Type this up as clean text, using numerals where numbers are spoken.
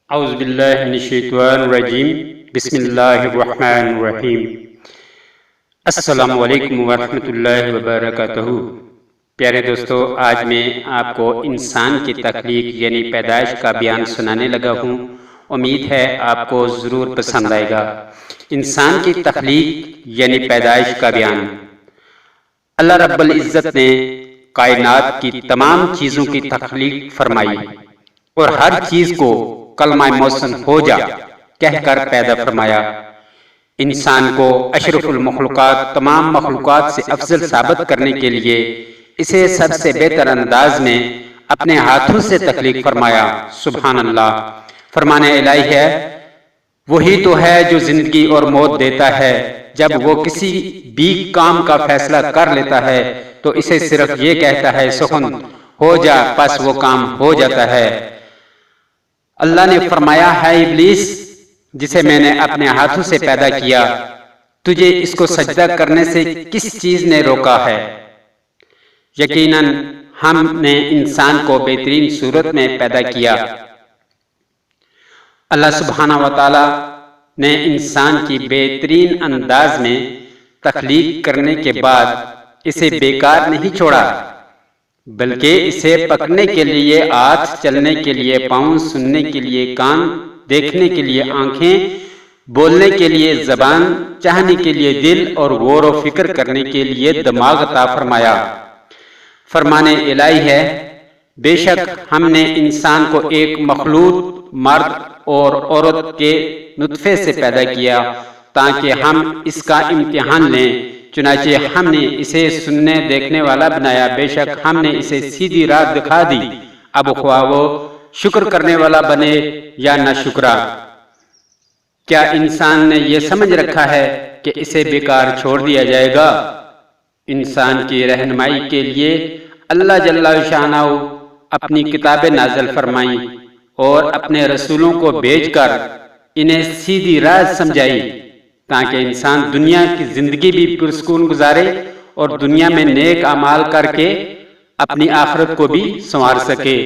اعوذ باللہ من الشیطان الرجیم بسم اللہ الرحمن الرحیم السلام علیکم ورحمۃ اللہ وبرکاتہ۔ پیارے دوستو، آج میں آپ کو انسان کی تخلیق یعنی پیدائش کا بیان سنانے لگا ہوں۔ امید ہے آپ کو ضرور پسند آئے گا۔ انسان کی تخلیق یعنی پیدائش کا بیان۔ اللہ رب العزت نے کائنات کی تمام چیزوں کی تخلیق فرمائی اور ہر چیز کو کلمہ محسن ہو جا کہہ کر پیدا فرمایا۔ انسان کو اشرف المخلوقات، تمام مخلوقات سے افضل ثابت کرنے کے لیے اسے سب سے بہتر انداز میں اپنے ہاتھوں سے تخلیق فرمایا۔ سبحان اللہ، فرمان الہی ہے، وہی تو ہے جو زندگی اور موت دیتا ہے۔ جب وہ کسی بھی کام کا فیصلہ کر لیتا ہے تو اسے صرف یہ کہتا ہے سخن ہو جا، پس وہ کام ہو جاتا ہے۔ اللہ نے فرمایا ہے ابلیس، جسے میں نے اپنے ہاتھوں سے پیدا کیا، تجھے اس کو سجدہ کرنے سے کس چیز نے روکا ہے؟ یقیناً ہم نے انسان کو بہترین صورت میں پیدا کیا۔ اللہ سبحانہ و تعالی نے انسان کی بہترین انداز میں تخلیق کرنے کے بعد اسے بیکار نہیں چھوڑا، بلکہ اسے پکڑنے کے لیے ہاتھ، چلنے کے لیے پاؤں، سننے کے لیے کان، دیکھنے کے لیے آنکھیں، بولنے کے لیے زبان، چاہنے کے لیے دل اور غور و فکر کرنے کے لیے دماغ عطا فرمایا۔ فرمان الہی ہے، بے شک ہم نے انسان کو ایک مخلوط مرد اور عورت کے نطفے سے پیدا کیا تاکہ ہم اس کا امتحان لیں۔ چنانچہ ہم نے اسے سننے دیکھنے والا بنایا، بے شک ہم نے اسے سیدھی راہ دکھا دی، اب خواہ وہ شکر کرنے والا بنے یا نہ شکرا۔ کیا انسان نے یہ سمجھ رکھا ہے کہ اسے بیکار چھوڑ دیا جائے گا؟ انسان کی رہنمائی کے لیے اللہ جل شانہ اپنی کتابیں نازل فرمائیں اور اپنے رسولوں کو بھیج کر انہیں سیدھی راہ سمجھائی تاکہ انسان دنیا کی زندگی بھی پرسکون گزارے اور دنیا میں نیک اعمال کر کے اپنی آخرت کو بھی سنوار سکے۔